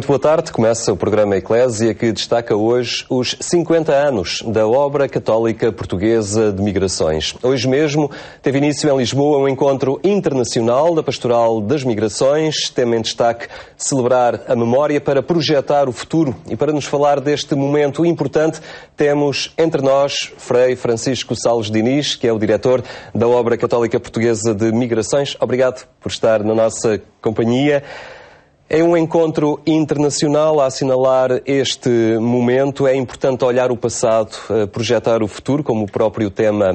Muito boa tarde. Começa o programa Eclésia, que destaca hoje os 50 anos da Obra Católica Portuguesa de Migrações. Hoje mesmo teve início em Lisboa um encontro internacional da Pastoral das Migrações, tema em destaque celebrar a memória para projetar o futuro. E para nos falar deste momento importante, temos entre nós Frei Francisco Salles Diniz, que é o diretor da Obra Católica Portuguesa de Migrações. Obrigado por estar na nossa companhia. É um encontro internacional a assinalar este momento. É importante olhar o passado, projetar o futuro, como o próprio tema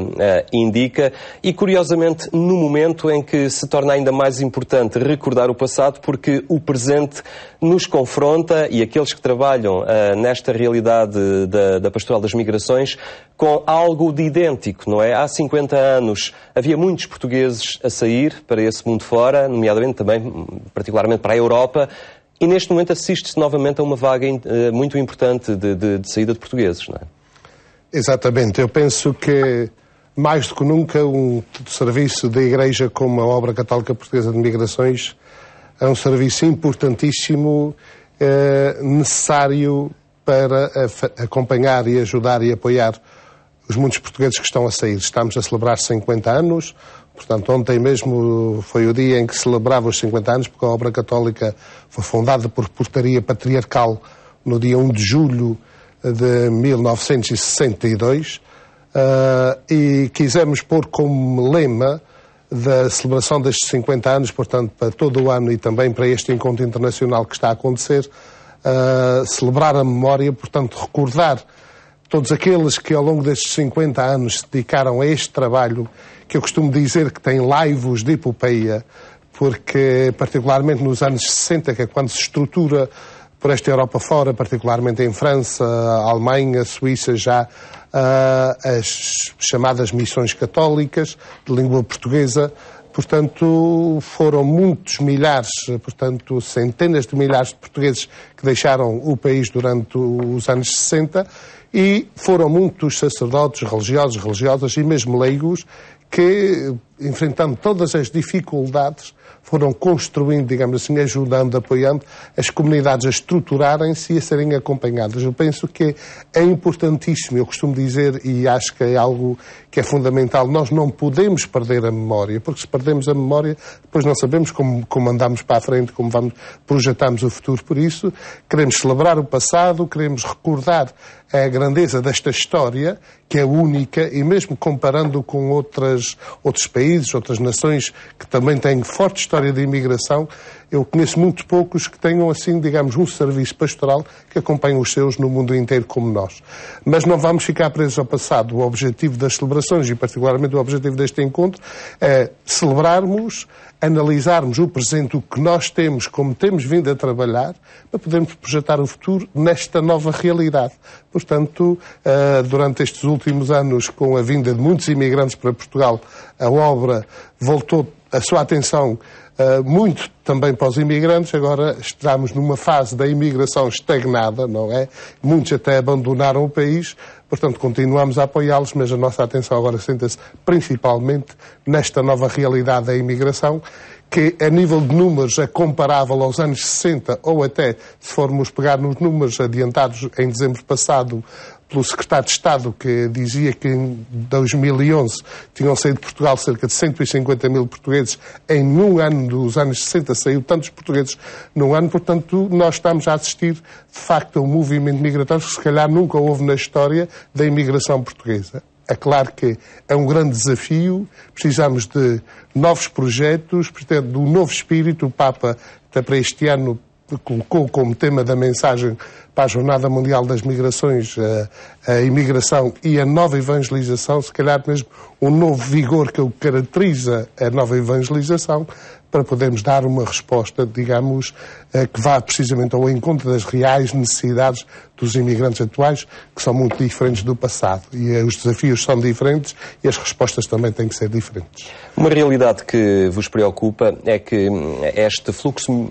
indica, e curiosamente no momento em que se torna ainda mais importante recordar o passado, porque o presente nos confronta, e aqueles que trabalham nesta realidade da Pastoral das Migrações, com algo de idêntico, não é? Há 50 anos havia muitos portugueses a sair para esse mundo fora, nomeadamente também, particularmente para a Europa, e neste momento assiste-se novamente a uma vaga muito importante de saída de portugueses, não é? Exatamente. Eu penso que, mais do que nunca, um serviço da Igreja como a Obra Católica Portuguesa de Migrações é um serviço importantíssimo, necessário para acompanhar e ajudar e apoiar os muitos portugueses que estão a sair. Estamos a celebrar 50 anos, portanto, ontem mesmo foi o dia em que celebrava os 50 anos, porque a Obra Católica foi fundada por portaria patriarcal no dia 1 de julho de 1962, e quisemos pôr como lema da celebração destes 50 anos, portanto, para todo o ano e também para este encontro internacional que está a acontecer, celebrar a memória, portanto, recordar todos aqueles que ao longo destes 50 anos se dedicaram a este trabalho, que eu costumo dizer que tem laivos de epopeia, porque particularmente nos anos 60, que é quando se estrutura por esta Europa fora, particularmente em França, Alemanha, Suíça, já as chamadas missões católicas de língua portuguesa. Portanto, foram muitos milhares, portanto, centenas de milhares de portugueses que deixaram o país durante os anos 60, e foram muitos sacerdotes, religiosos, religiosas e mesmo leigos que, enfrentando todas as dificuldades, foram construindo, digamos assim, ajudando, apoiando as comunidades a estruturarem-se e a serem acompanhadas. Eu penso que é importantíssimo, eu costumo dizer, e acho que é algo que é fundamental, nós não podemos perder a memória, porque se perdemos a memória, depois não sabemos como andamos para a frente, como projetamos o futuro. Por isso, queremos celebrar o passado, queremos recordar a grandeza desta história, que é única, e mesmo comparando com outros países, outras nações que também têm forte história de imigração, eu conheço muito poucos que tenham, assim, digamos, um serviço pastoral que acompanhe os seus no mundo inteiro como nós. Mas não vamos ficar presos ao passado. O objetivo das celebrações, e particularmente o objetivo deste encontro, é celebrarmos, analisarmos o presente, o que nós temos, como temos vindo a trabalhar, para podermos projetar o futuro nesta nova realidade. Portanto, durante estes últimos anos, com a vinda de muitos imigrantes para Portugal, a obra voltou a sua atenção muito também para os imigrantes. Agora estamos numa fase da imigração estagnada, não é? Muitos até abandonaram o país, portanto continuamos a apoiá-los, mas a nossa atenção agora senta-se principalmente nesta nova realidade da imigração, que a nível de números é comparável aos anos 60, ou até, se formos pegar nos números adiantados em dezembro passado pelo Secretário de Estado, que dizia que em 2011 tinham saído de Portugal cerca de 150 mil portugueses. Em um ano dos anos 60 saiu tantos portugueses num ano. Portanto, nós estamos a assistir, de facto, a um movimento migratório que se calhar nunca houve na história da imigração portuguesa. É claro que é um grande desafio, precisamos de novos projetos, de um novo espírito. O Papa, até para este ano, colocou como tema da mensagem para a Jornada Mundial das Migrações a imigração e a nova evangelização, se calhar mesmo um novo vigor que caracteriza a nova evangelização, para podermos dar uma resposta, digamos, que vá precisamente ao encontro das reais necessidades dos imigrantes atuais, que são muito diferentes do passado. E os desafios são diferentes e as respostas também têm que ser diferentes. Uma realidade que vos preocupa é que este fluxo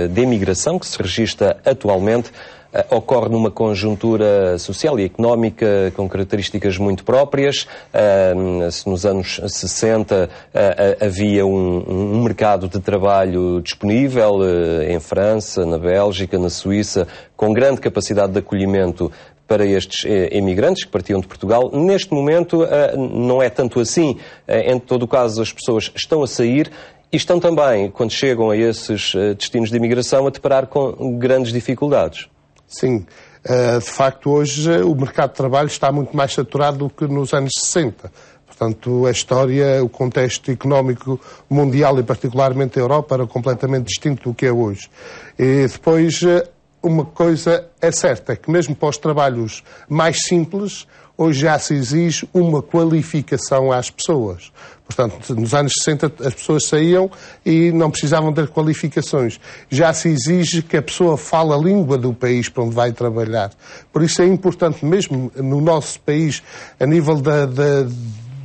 de imigração que se registra atualmente ocorre numa conjuntura social e económica com características muito próprias. Se nos anos 60 havia um mercado de trabalho disponível em França, na Bélgica, na Suíça, com grande capacidade de acolhimento para estes imigrantes que partiam de Portugal. Neste momento não é tanto assim. Em todo o caso, as pessoas estão a sair e estão também, quando chegam a esses destinos de imigração, a deparar com grandes dificuldades. Sim. De facto, hoje o mercado de trabalho está muito mais saturado do que nos anos 60. Portanto, a história, o contexto económico mundial e particularmente a Europa era completamente distinto do que é hoje. E depois, uma coisa é certa, é que mesmo para os trabalhos mais simples, hoje já se exige uma qualificação às pessoas. Portanto, nos anos 60 as pessoas saíam e não precisavam ter qualificações. Já se exige que a pessoa fale a língua do país para onde vai trabalhar. Por isso é importante, mesmo no nosso país, a nível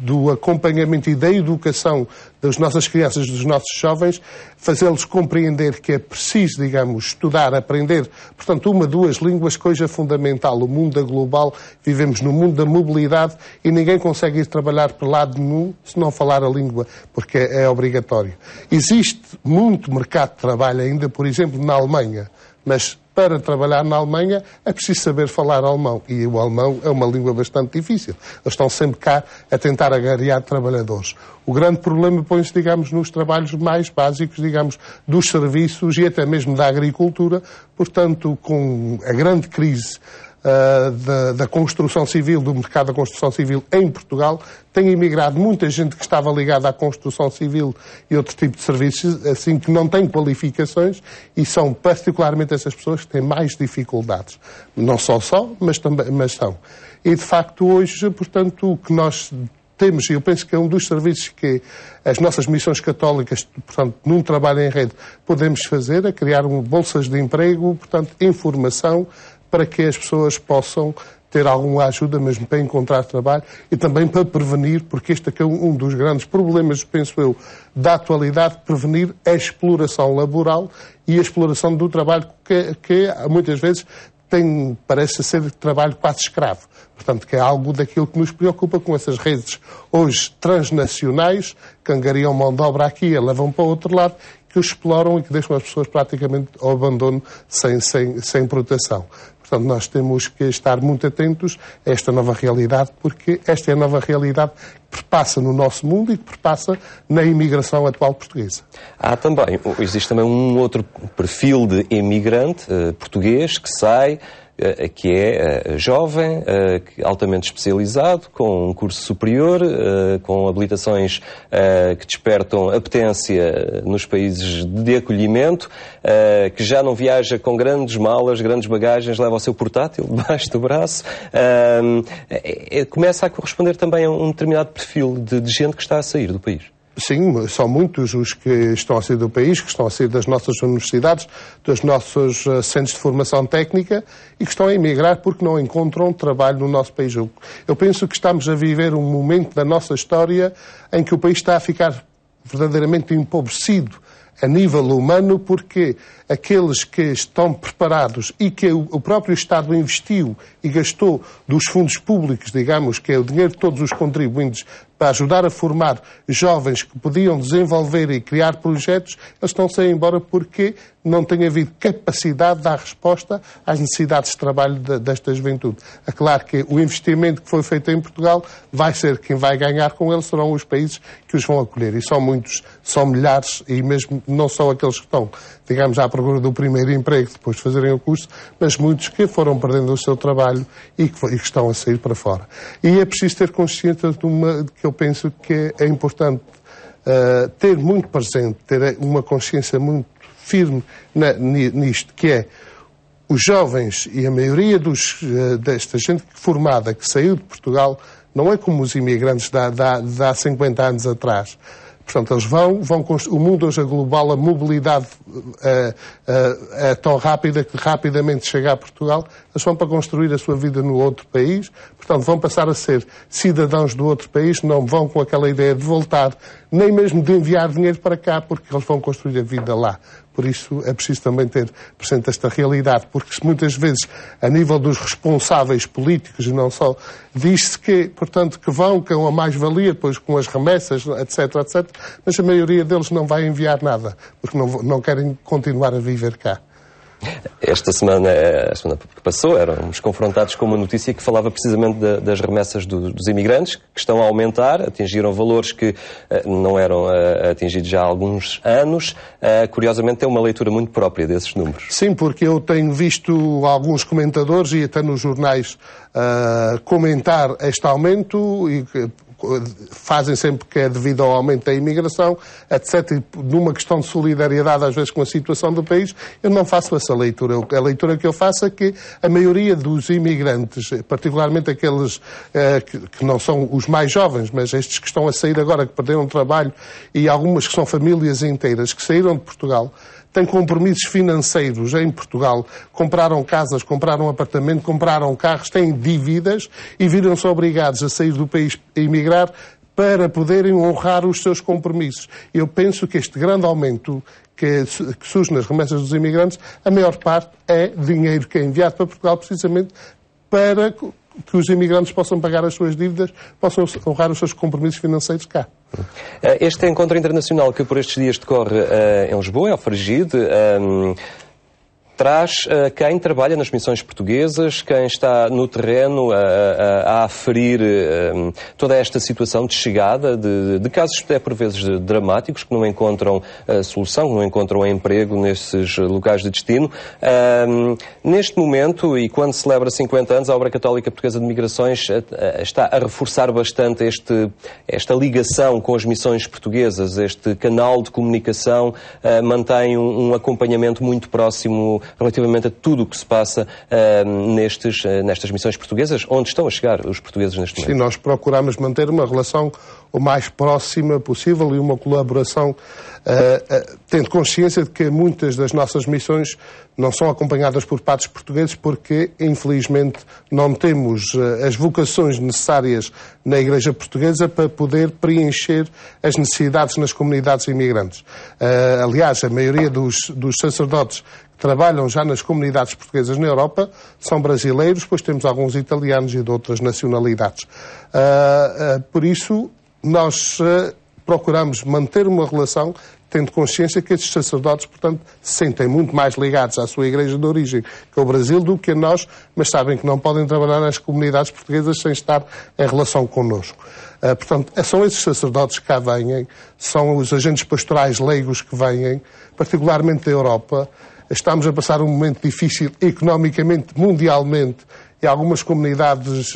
do acompanhamento e da educação das nossas crianças, dos nossos jovens, fazê-los compreender que é preciso, digamos, estudar, aprender. Portanto, duas línguas, coisa fundamental. O mundo é global, vivemos no mundo da mobilidade e ninguém consegue ir trabalhar para lado nenhum se não falar a língua, porque é obrigatório. Existe muito mercado de trabalho ainda, por exemplo, na Alemanha, mas para trabalhar na Alemanha é preciso saber falar alemão. E o alemão é uma língua bastante difícil. Eles estão sempre cá a tentar agariar trabalhadores. O grande problema põe-se, digamos, nos trabalhos mais básicos, digamos, dos serviços e até mesmo da agricultura. Portanto, com a grande crise da construção civil, do mercado da construção civil em Portugal, tem emigrado muita gente que estava ligada à construção civil e outro tipo de serviços, assim, que não tem qualificações, e são particularmente essas pessoas que têm mais dificuldades. Não só, mas são. E, de facto, hoje, portanto, o que nós temos, e eu penso que é um dos serviços que as nossas missões católicas, portanto, num trabalho em rede, podemos fazer, é criar bolsas de emprego, portanto, informação, para que as pessoas possam ter alguma ajuda mesmo para encontrar trabalho e também para prevenir, porque este é um dos grandes problemas, penso eu, da atualidade, prevenir a exploração laboral e a exploração do trabalho que muitas vezes parece ser trabalho quase escravo. Portanto, que é algo daquilo que nos preocupa com essas redes hoje transnacionais, que angariam mão de obra aqui e a levam para o outro lado, que os exploram e que deixam as pessoas praticamente ao abandono sem proteção. Portanto, nós temos que estar muito atentos a esta nova realidade, porque esta é a nova realidade que perpassa no nosso mundo e que perpassa na imigração atual portuguesa. Existe também um outro perfil de imigrante português que sai, que é jovem, altamente especializado, com um curso superior, com habilitações que despertam apetência nos países de acolhimento, que já não viaja com grandes malas, grandes bagagens, leva o seu portátil debaixo do braço. Começa a corresponder também a um determinado perfil de gente que está a sair do país. Sim, são muitos os que estão a sair do país, que estão a sair das nossas universidades, dos nossos centros de formação técnica e que estão a emigrar porque não encontram trabalho no nosso país. Eu penso que estamos a viver um momento da nossa história em que o país está a ficar verdadeiramente empobrecido a nível humano, porque aqueles que estão preparados e que o próprio Estado investiu e gastou dos fundos públicos, digamos, que é o dinheiro de todos os contribuintes, para ajudar a formar jovens que podiam desenvolver e criar projetos, eles estão-se a ir embora porque não tem havido capacidade de dar resposta às necessidades de trabalho desta juventude. É claro que o investimento que foi feito em Portugal vai ser quem vai ganhar com ele, serão os países que os vão acolher. E são muitos, são milhares, e mesmo não só aqueles que estão, digamos, à procura do primeiro emprego depois de fazerem o curso, mas muitos que foram perdendo o seu trabalho e que estão a sair para fora. E é preciso ter consciência de que eu penso que é importante ter muito presente, ter uma consciência muito firme nisto, que é os jovens e a maioria desta gente formada que saiu de Portugal não é como os imigrantes de há 50 anos atrás. Portanto, eles o mundo hoje é global, a mobilidade é tão rápida que rapidamente chega a Portugal, eles vão para construir a sua vida no outro país, portanto, vão passar a ser cidadãos do outro país, não vão com aquela ideia de voltar, nem mesmo de enviar dinheiro para cá, porque eles vão construir a vida lá. Por isso é preciso também ter presente esta realidade, porque muitas vezes, a nível dos responsáveis políticos, e não só, diz-se que, portanto, que vão com a mais-valia, depois com as remessas, etc., etc., mas a maioria deles não vai enviar nada, porque não querem continuar a viver cá. Esta semana, a semana que passou, éramos confrontados com uma notícia que falava precisamente das remessas dos imigrantes, que estão a aumentar, atingiram valores que não eram atingidos já há alguns anos. Curiosamente, tem uma leitura muito própria desses números. Sim, porque eu tenho visto alguns comentadores e até nos jornais comentar este aumento e fazem sempre que é devido ao aumento da imigração, etc. E numa questão de solidariedade, às vezes, com a situação do país, eu não faço essa leitura. A leitura que eu faço é que a maioria dos imigrantes, particularmente aqueles que não são os mais jovens, mas estes que estão a sair agora, que perderam o trabalho, e algumas que são famílias inteiras que saíram de Portugal, têm compromissos financeiros em Portugal, compraram casas, compraram apartamento, compraram carros, têm dívidas e viram-se obrigados a sair do país a emigrar para poderem honrar os seus compromissos. Eu penso que este grande aumento que surge nas remessas dos imigrantes, a maior parte é dinheiro que é enviado para Portugal precisamente para que os imigrantes possam pagar as suas dívidas, possam honrar os seus compromissos financeiros cá. Este encontro internacional que por estes dias decorre em Lisboa, em Alfragide, traz quem trabalha nas missões portuguesas, quem está no terreno a aferir toda esta situação de chegada, de casos até por vezes dramáticos, que não encontram solução, que não encontram emprego nesses locais de destino. Neste momento, e quando celebra 50 anos, a Obra Católica Portuguesa de Migrações está a reforçar bastante esta ligação com as missões portuguesas, este canal de comunicação, mantém um acompanhamento muito próximo relativamente a tudo o que se passa nestas missões portuguesas, onde estão a chegar os portugueses neste momento. Sim, nós procuramos manter uma relação o mais próxima possível e uma colaboração, tendo consciência de que muitas das nossas missões não são acompanhadas por padres portugueses porque, infelizmente, não temos as vocações necessárias na Igreja Portuguesa para poder preencher as necessidades nas comunidades imigrantes. Aliás, a maioria dos sacerdotes que trabalham já nas comunidades portuguesas na Europa são brasileiros, pois temos alguns italianos e de outras nacionalidades. Por isso, nós procuramos manter uma relação, tendo consciência que estes sacerdotes, portanto, se sentem muito mais ligados à sua igreja de origem, que é o Brasil, do que a nós, mas sabem que não podem trabalhar nas comunidades portuguesas sem estar em relação connosco. Portanto, são esses sacerdotes que cá vêm, são os agentes pastorais leigos que vêm, particularmente da Europa. Estamos a passar um momento difícil economicamente, mundialmente, e algumas comunidades,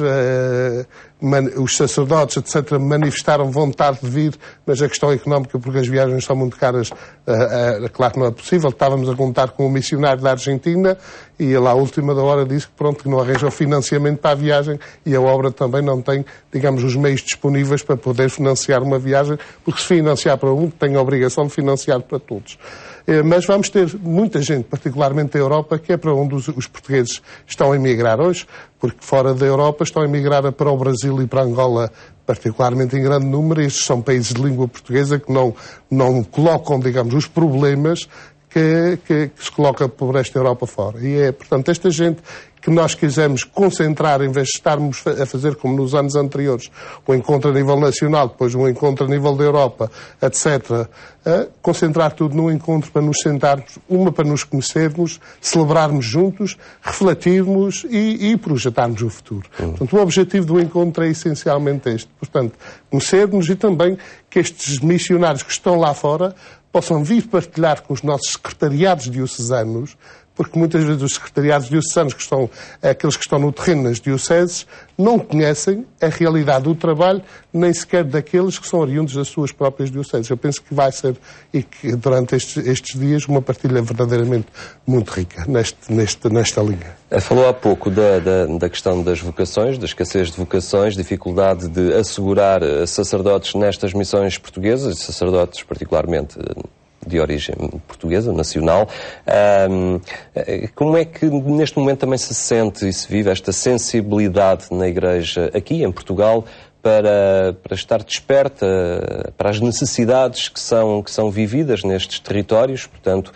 os sacerdotes, etc., manifestaram vontade de vir, mas a questão económica, porque as viagens são muito caras, claro que não é possível. Estávamos a contar com um missionário da Argentina e ele, à última da hora, disse que pronto, que não arranja o financiamento para a viagem e a obra também não tem, digamos, os meios disponíveis para poder financiar uma viagem, porque se financiar para um, tem a obrigação de financiar para todos. Mas vamos ter muita gente, particularmente da Europa, que é para onde os portugueses estão a emigrar hoje, porque fora da Europa estão a emigrar para o Brasil e para Angola, particularmente em grande número. Estes são países de língua portuguesa que não colocam, digamos, os problemas que se coloca por esta Europa fora. E é, portanto, esta gente que nós quisemos concentrar, em vez de estarmos a fazer como nos anos anteriores, um encontro a nível nacional, depois um encontro a nível da Europa, etc., concentrar tudo num encontro para nos sentarmos, para nos conhecermos, celebrarmos juntos, refletirmos e projetarmos o futuro. Portanto, o objetivo do encontro é essencialmente este. Portanto, conhecermos e também que estes missionários que estão lá fora possam vir partilhar com os nossos secretariados diocesanos, porque muitas vezes os secretariados diocesanos, que são aqueles que estão no terreno nas dioceses, não conhecem a realidade do trabalho, nem sequer daqueles que são oriundos das suas próprias dioceses. Eu penso que vai ser, e que durante estes dias, uma partilha verdadeiramente muito rica nesta linha. Falou há pouco da questão das vocações, da escassez de vocações, dificuldade de assegurar sacerdotes nestas missões portuguesas, sacerdotes particularmente de origem portuguesa, nacional. Como é que neste momento também se sente e se vive esta sensibilidade na Igreja aqui em Portugal para estar desperta para as necessidades que são vividas nestes territórios. Portanto,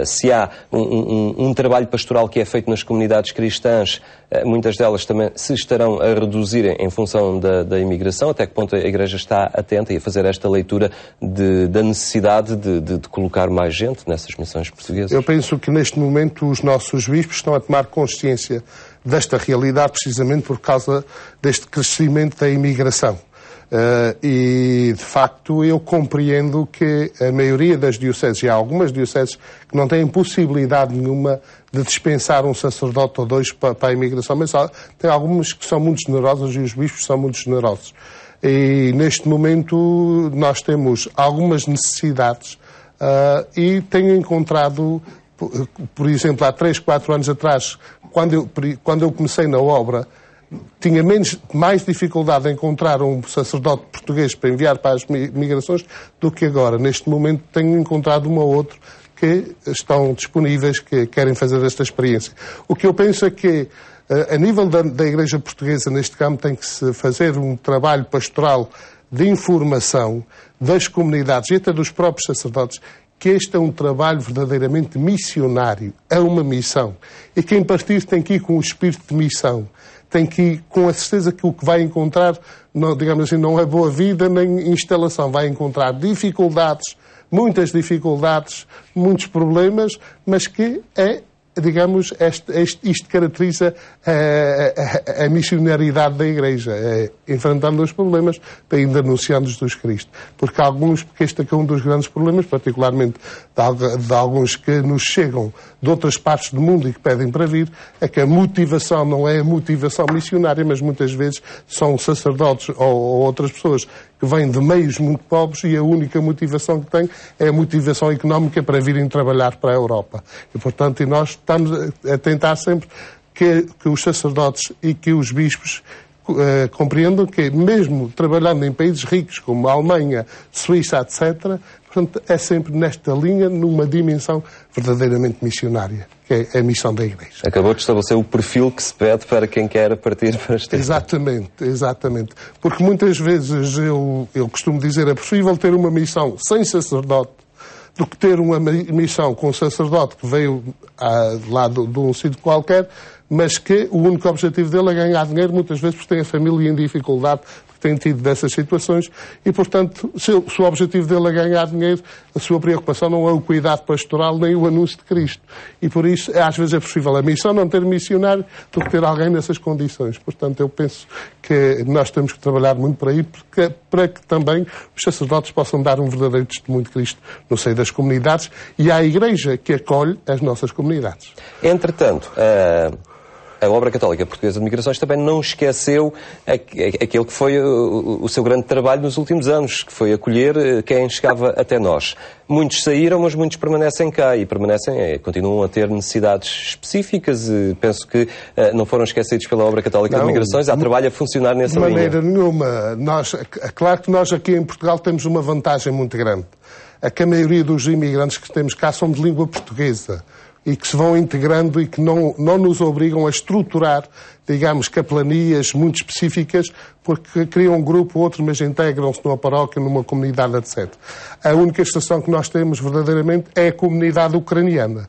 se há um trabalho pastoral que é feito nas comunidades cristãs, muitas delas também se estarão a reduzir em função da imigração. Até que ponto a Igreja está atenta e a fazer esta leitura da necessidade de colocar mais gente nessas missões portuguesas? Eu penso que neste momento os nossos bispos estão a tomar consciência desta realidade precisamente por causa deste crescimento da imigração. E, de facto, eu compreendo que a maioria das dioceses, e há algumas dioceses que não têm possibilidade nenhuma de dispensar um sacerdote ou dois para a imigração, mas tem algumas que são muito generosas e os bispos são muito generosos. E, neste momento, nós temos algumas necessidades e tenho encontrado, por exemplo, há 3, 4 anos atrás, quando eu comecei na obra, tinha mais dificuldade em encontrar um sacerdote português para enviar para as migrações do que agora. Neste momento tenho encontrado um ou outro que estão disponíveis, que querem fazer esta experiência. O que eu penso é que, a nível da Igreja Portuguesa, neste campo, tem que se fazer um trabalho pastoral de informação das comunidades e até dos próprios sacerdotes, que este é um trabalho verdadeiramente missionário, é uma missão. E quem partir tem que ir com o espírito de missão, tem que ir com a certeza que o que vai encontrar, não, digamos assim, não é boa vida nem instalação, vai encontrar dificuldades, muitas dificuldades, muitos problemas, mas que digamos, isto caracteriza a missionaridade da Igreja, enfrentando os problemas para ir denunciando Jesus Cristo. Porque este é um dos grandes problemas, particularmente de alguns que nos chegam de outras partes do mundo e que pedem para vir, é que a motivação não é a motivação missionária, mas muitas vezes são sacerdotes ou outras pessoas que vêm de meios muito pobres e a única motivação que têm é a motivação económica para virem trabalhar para a Europa. E, portanto, nós estamos a tentar sempre que os sacerdotes e que os bispos compreendam que, mesmo trabalhando em países ricos como a Alemanha, Suíça, etc., portanto, é sempre nesta linha, numa dimensão verdadeiramente missionária, que é a missão da Igreja. Acabou de estabelecer o perfil que se pede para quem quer partir para este. Exatamente. Porque muitas vezes eu costumo dizer, é preferível ter uma missão sem sacerdote do que ter uma missão com um sacerdote que veio lá de um sítio qualquer, mas que o único objetivo dele é ganhar dinheiro, muitas vezes porque tem a família em dificuldade, porque tem tido dessas situações, e, portanto, se o objetivo dele é ganhar dinheiro, a sua preocupação não é o cuidado pastoral nem o anúncio de Cristo. E, por isso, às vezes é possível a missão não ter missionário do que ter alguém nessas condições. Portanto, eu penso que nós temos que trabalhar muito por aí, para que também os sacerdotes possam dar um verdadeiro testemunho de Cristo no seio das comunidades e à Igreja que acolhe as nossas comunidades. Entretanto, a Obra Católica Portuguesa de Migrações também não esqueceu aquele que foi o seu grande trabalho nos últimos anos, que foi acolher quem chegava até nós. Muitos saíram, mas muitos permanecem cá e continuam a ter necessidades específicas. Penso que não foram esquecidos pela Obra Católica de Migrações. Há trabalho a funcionar nessa linha. De maneira nenhuma. Claro que nós aqui em Portugal temos uma vantagem muito grande. É que a maioria dos imigrantes que temos cá são de língua portuguesa e que se vão integrando e que não nos obrigam a estruturar, digamos, capelanias muito específicas, porque criam um grupo ou outro, mas integram-se numa paróquia, numa comunidade, etc. A única exceção que nós temos verdadeiramente é a comunidade ucraniana,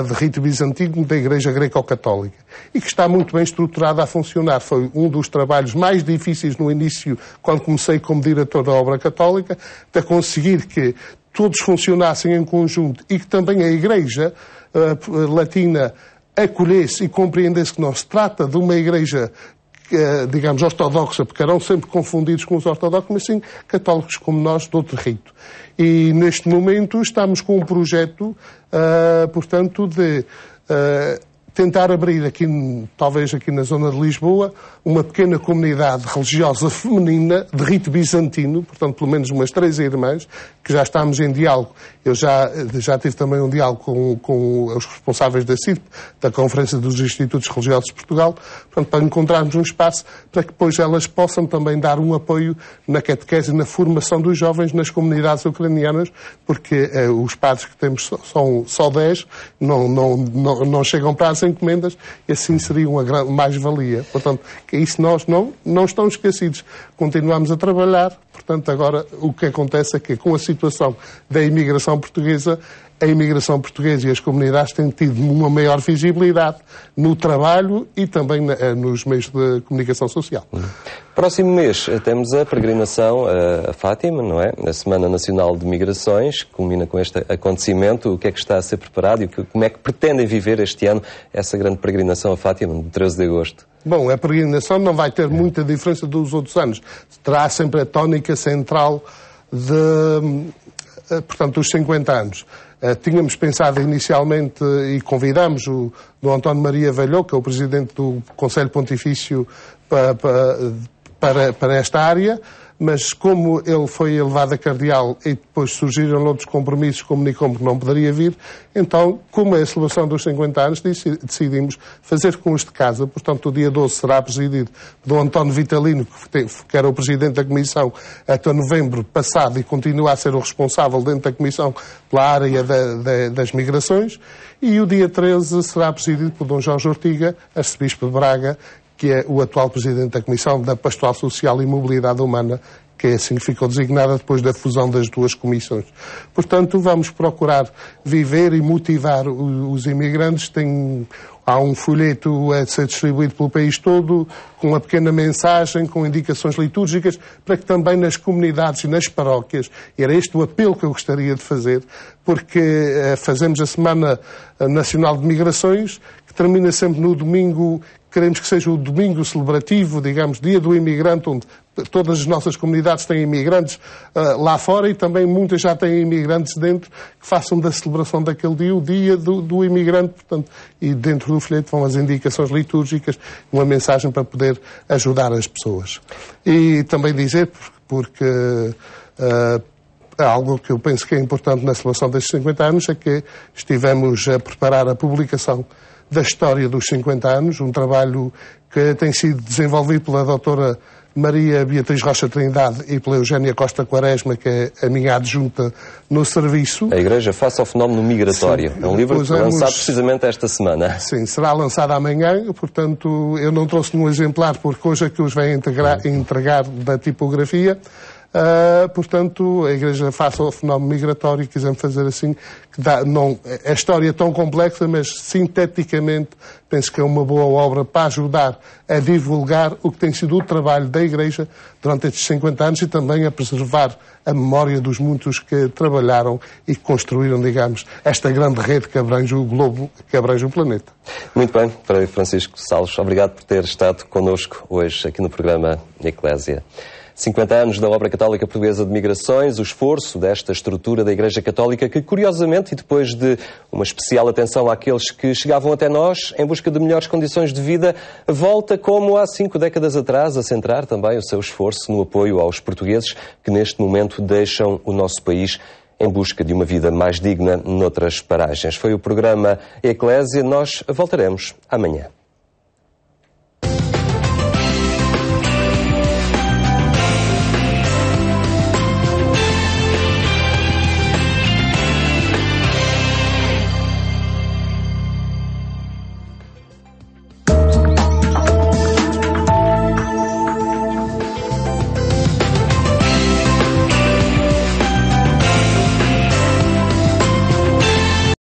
de rito bizantino, da Igreja Greco-Católica, e que está muito bem estruturada a funcionar. Foi um dos trabalhos mais difíceis no início, quando comecei como diretor da Obra Católica, de conseguir que todos funcionassem em conjunto e que também a Igreja latina acolhesse e compreendesse que não se trata de uma igreja, digamos, ortodoxa, porque eram sempre confundidos com os ortodoxos, mas sim católicos como nós, de outro rito. E neste momento estamos com um projeto, portanto, de tentar abrir aqui, talvez aqui na zona de Lisboa, uma pequena comunidade religiosa feminina de rito bizantino, portanto, pelo menos umas 3 irmãs, que já estamos em diálogo. Eu já tive também um diálogo com os responsáveis da CIRP, da Conferência dos Institutos Religiosos de Portugal, portanto, para encontrarmos um espaço para que depois elas possam também dar um apoio na catequese e na formação dos jovens nas comunidades ucranianas, porque os padres que temos são só 10, não chegam para as as encomendas, e assim seria uma grande mais-valia. Portanto, que isso nós não estamos esquecidos. Continuamos a trabalhar. Portanto, agora o que acontece é que com a situação da imigração portuguesa, a imigração portuguesa e as comunidades têm tido uma maior visibilidade no trabalho e também nos meios de comunicação social. Próximo mês temos a peregrinação a Fátima, não é? A Semana Nacional de Migrações, que culmina com este acontecimento. O que é que está a ser preparado e como é que pretendem viver este ano essa grande peregrinação a Fátima, de 13 de agosto? Bom, a peregrinação não vai ter muita diferença dos outros anos. Terá sempre a tónica central dos 50 anos. Tínhamos pensado inicialmente e convidamos o Dom António Maria Velhou, que é o Presidente do Conselho Pontifício, para esta área, mas como ele foi elevado a cardeal e depois surgiram outros compromissos, comunicou-me que não poderia vir, então, como é a celebração dos 50 anos, decidimos fazer com os de casa. Portanto, o dia 12 será presidido por Dom António Vitalino, que era o Presidente da Comissão até novembro passado e continua a ser o responsável dentro da Comissão pela área das migrações, e o dia 13 será presidido por Dom Jorge Ortiga, arcebispo de Braga, que é o atual Presidente da Comissão da Pastoral Social e Mobilidade Humana, que é assim que ficou designada depois da fusão das duas comissões. Portanto, vamos procurar viver e motivar os imigrantes. Há um folheto a ser distribuído pelo país todo, com uma pequena mensagem, com indicações litúrgicas, para que também nas comunidades e nas paróquias, e era este o apelo que eu gostaria de fazer, porque fazemos a Semana Nacional de Migrações, que termina sempre no domingo. Queremos que seja o domingo celebrativo, digamos, dia do imigrante, onde todas as nossas comunidades têm imigrantes lá fora e também muitas já têm imigrantes dentro, que façam da celebração daquele dia o dia do imigrante. Portanto, e dentro do folheto vão as indicações litúrgicas, uma mensagem para poder ajudar as pessoas. E também dizer, porque algo que eu penso que é importante na celebração destes 50 anos, é que estivemos a preparar a publicação da história dos 50 anos, um trabalho que tem sido desenvolvido pela doutora Maria Beatriz Rocha Trindade e pela Eugénia Costa Quaresma, que é a minha adjunta no serviço. A Igreja face ao fenómeno migratório. Sim, é um livro que foi lançado precisamente esta semana. Sim, será lançado amanhã, portanto eu não trouxe nenhum exemplar porque hoje é que os vai entregar da tipografia. Portanto, a Igreja face ao fenómeno migratório, quisemos fazer assim, que a história é tão complexa, mas sinteticamente penso que é uma boa obra para ajudar a divulgar o que tem sido o trabalho da Igreja durante estes 50 anos e também a preservar a memória dos muitos que trabalharam e que construíram, digamos, esta grande rede que abrange o globo, que abrange o planeta. Muito bem, Frei Francisco Salles, obrigado por ter estado connosco hoje aqui no programa Eclésia. 50 anos da obra católica portuguesa de migrações, o esforço desta estrutura da Igreja Católica que, curiosamente, e depois de uma especial atenção àqueles que chegavam até nós em busca de melhores condições de vida, volta como há 5 décadas atrás a centrar também o seu esforço no apoio aos portugueses que neste momento deixam o nosso país em busca de uma vida mais digna noutras paragens. Foi o programa Eclésia. Nós voltaremos amanhã.